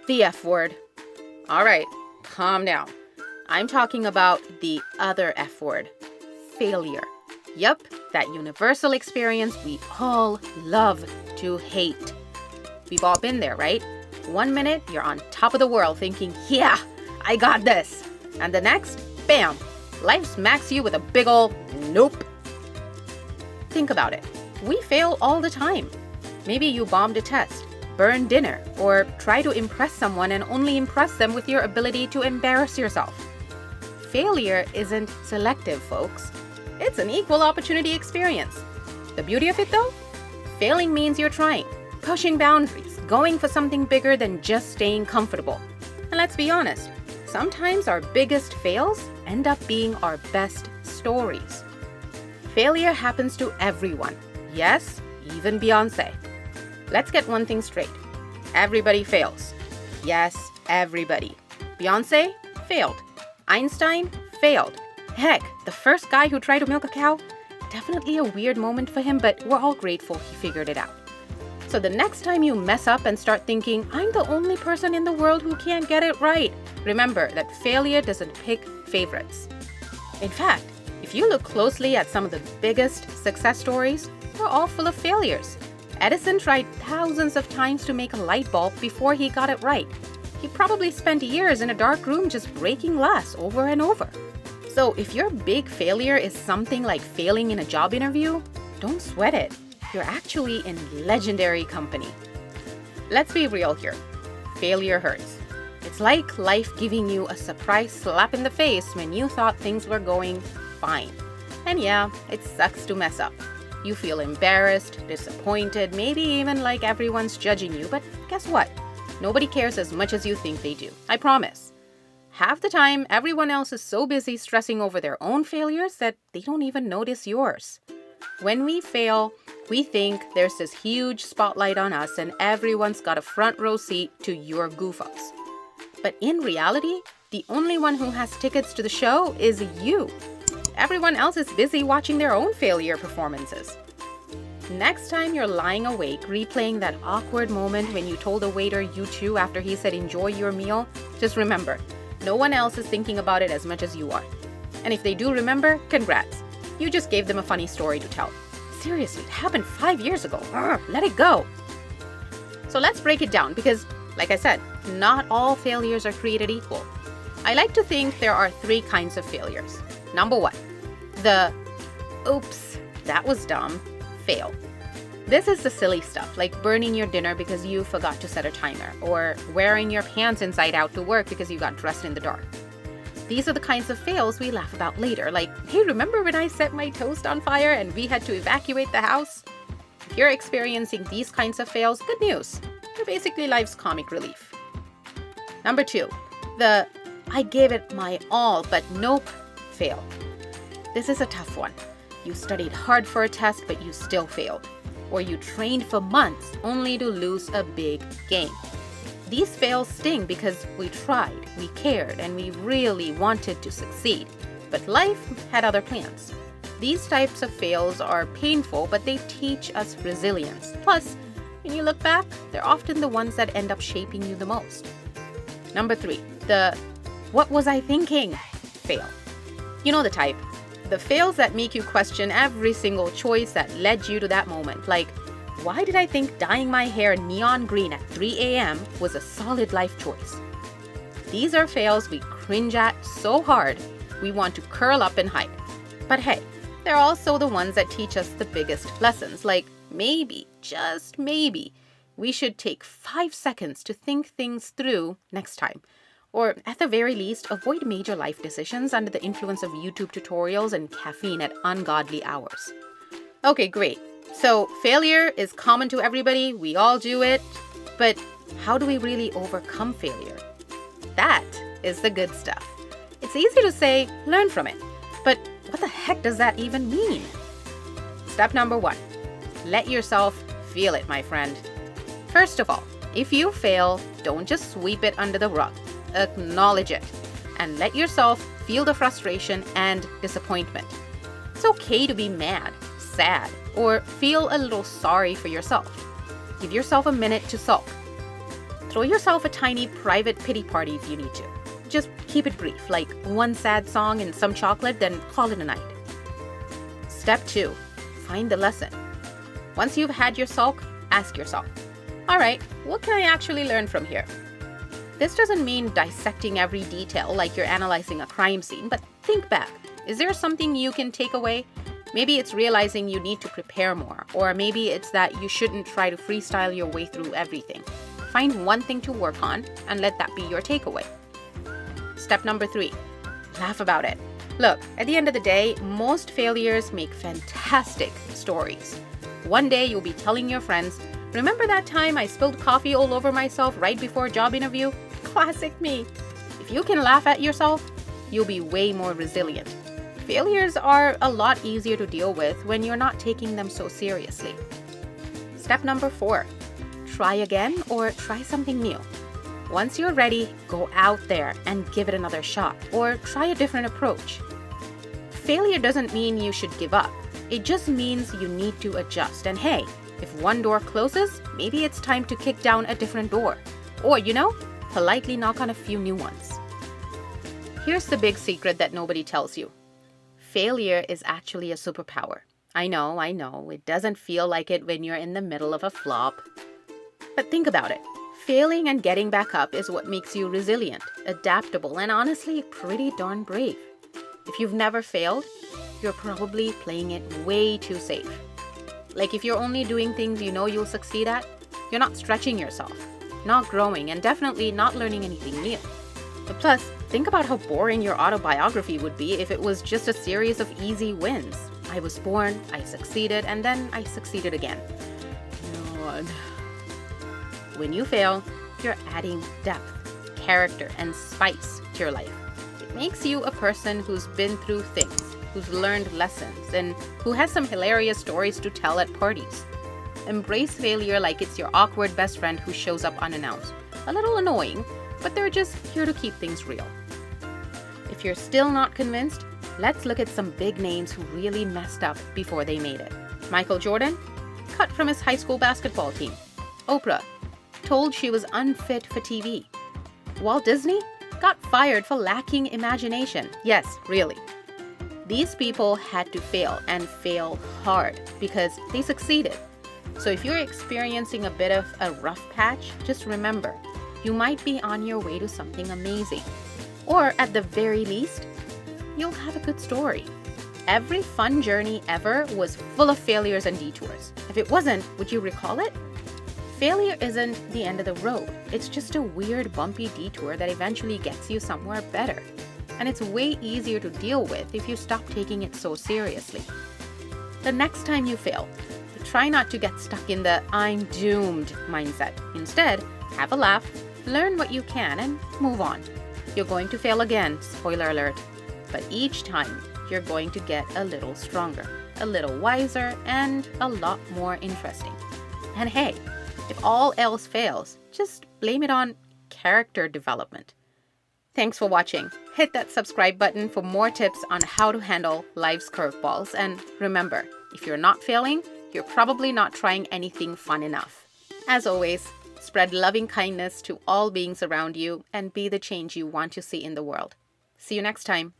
The F word. All right, calm down. I'm talking about the other F word, failure. Yup, that universal experience we all love to hate. We've all been there, right? 1 minute, you're on top of the world thinking, yeah, I got this. And the next, bam, life smacks you with a big ol' nope. Think about it. We fail all the time. Maybe you bombed a test, burned dinner, or try to impress someone and only impress them with your ability to embarrass yourself. Failure isn't selective, folks. It's an equal opportunity experience. The beauty of it though? Failing means you're trying, pushing boundaries, going for something bigger than just staying comfortable. And let's be honest, sometimes our biggest fails end up being our best stories. Failure happens to everyone. Yes, even Beyonce. Let's get one thing straight. Everybody fails. Yes, everybody. Beyonce failed. Einstein failed. Heck, the first guy who tried to milk a cow? Definitely a weird moment for him, but we're all grateful he figured it out. So the next time you mess up and start thinking, I'm the only person in the world who can't get it right, remember that failure doesn't pick favorites. In fact, if you look closely at some of the biggest success stories, they're all full of failures. Edison tried thousands of times to make a light bulb before he got it right. He probably spent years in a dark room just breaking glass over and over. So if your big failure is something like failing in a job interview, don't sweat it. You're actually in legendary company. Let's be real here. Failure hurts. It's like life giving you a surprise slap in the face when you thought things were going fine. And yeah, it sucks to mess up. You feel embarrassed, disappointed, maybe even like everyone's judging you, but guess what? Nobody cares as much as you think they do. I promise. Half the time, everyone else is so busy stressing over their own failures that they don't even notice yours. When we fail, we think there's this huge spotlight on us and everyone's got a front row seat to your goof-ups. But in reality, the only one who has tickets to the show is you. Everyone else is busy watching their own failure performances. Next time you're lying awake replaying that awkward moment when you told the waiter you too after he said enjoy your meal, just remember, no one else is thinking about it as much as you are. And if they do remember, congrats. You just gave them a funny story to tell. Seriously, it happened 5 years ago. Let it go. So let's break it down because, like I said, not all failures are created equal. I like to think there are 3 kinds of failures. Number 1, the oops, that was dumb fail. This is the silly stuff like burning your dinner because you forgot to set a timer or wearing your pants inside out to work because you got dressed in the dark. These are the kinds of fails we laugh about later, like, hey, remember when I set my toast on fire and we had to evacuate the house? If you're experiencing these kinds of fails, good news. They're basically life's comic relief. Number 2, the I gave it my all, but nope fail. This is a tough one. You studied hard for a test, but you still failed. Or you trained for months only to lose a big game. These fails sting because we tried, we cared, and we really wanted to succeed. But life had other plans. These types of fails are painful, but they teach us resilience. Plus, when you look back, they're often the ones that end up shaping you the most. Number 3, the what was I thinking fail. You know the type. The fails that make you question every single choice that led you to that moment. Like, why did I think dyeing my hair neon green at 3 a.m. was a solid life choice? These are fails we cringe at so hard, we want to curl up and hide. But hey, they're also the ones that teach us the biggest lessons. Like, maybe, just maybe, we should take 5 seconds to think things through next time. Or at the very least, avoid major life decisions under the influence of YouTube tutorials and caffeine at ungodly hours. Okay, great. So failure is common to everybody. We all do it. But how do we really overcome failure? That is the good stuff. It's easy to say, learn from it. But what the heck does that even mean? Step number 1, let yourself feel it, my friend. First of all, if you fail, don't just sweep it under the rug. Acknowledge it and let yourself feel the frustration and disappointment. It's okay to be mad, sad, or feel a little sorry for yourself. Give yourself a minute to sulk. Throw yourself a tiny private pity party if you need to. Just keep it brief, like one sad song and some chocolate, then call it a night. Step 2. Find the lesson. Once you've had your sulk, ask yourself, all right, what can I actually learn from here? This doesn't mean dissecting every detail like you're analyzing a crime scene, but think back. Is there something you can take away? Maybe it's realizing you need to prepare more, or maybe it's that you shouldn't try to freestyle your way through everything. Find one thing to work on and let that be your takeaway. Step number 3, laugh about it. Look, at the end of the day, most failures make fantastic stories. One day you'll be telling your friends, remember that time I spilled coffee all over myself right before a job interview? Classic me. If you can laugh at yourself, you'll be way more resilient. Failures are a lot easier to deal with when you're not taking them so seriously. Step number 4, try again or try something new. Once you're ready, go out there and give it another shot or try a different approach. Failure doesn't mean you should give up. It just means you need to adjust. And hey, if one door closes, maybe it's time to kick down a different door. Or, politely knock on a few new ones. Here's the big secret that nobody tells you. Failure is actually a superpower. I know, it doesn't feel like it when you're in the middle of a flop. But think about it. Failing and getting back up is what makes you resilient, adaptable, and honestly, pretty darn brave. If you've never failed, you're probably playing it way too safe. Like if you're only doing things you know you'll succeed at, you're not stretching yourself, not growing, and definitely not learning anything new. But plus, think about how boring your autobiography would be if it was just a series of easy wins. I was born, I succeeded, and then I succeeded again. God. When you fail, you're adding depth, character, and spice to your life. It makes you a person who's been through things, who's learned lessons, and who has some hilarious stories to tell at parties. Embrace failure like it's your awkward best friend who shows up unannounced. A little annoying, but they're just here to keep things real. If you're still not convinced, let's look at some big names who really messed up before they made it. Michael Jordan, cut from his high school basketball team. Oprah, told she was unfit for TV. Walt Disney got fired for lacking imagination. Yes, really. These people had to fail and fail hard because they succeeded. So if you're experiencing a bit of a rough patch, just remember, you might be on your way to something amazing. Or at the very least, you'll have a good story. Every fun journey ever was full of failures and detours. If it wasn't, would you recall it? Failure isn't the end of the road. It's just a weird, bumpy detour that eventually gets you somewhere better. And it's way easier to deal with if you stop taking it so seriously. The next time you fail, try not to get stuck in the I'm doomed mindset. Instead, have a laugh, learn what you can, and move on. You're going to fail again, spoiler alert. But each time, you're going to get a little stronger, a little wiser, and a lot more interesting. And hey, if all else fails, just blame it on character development. Thanks for watching. Hit that subscribe button for more tips on how to handle life's curveballs. And remember, if you're not failing, you're probably not trying anything fun enough. As always, spread loving kindness to all beings around you and be the change you want to see in the world. See you next time.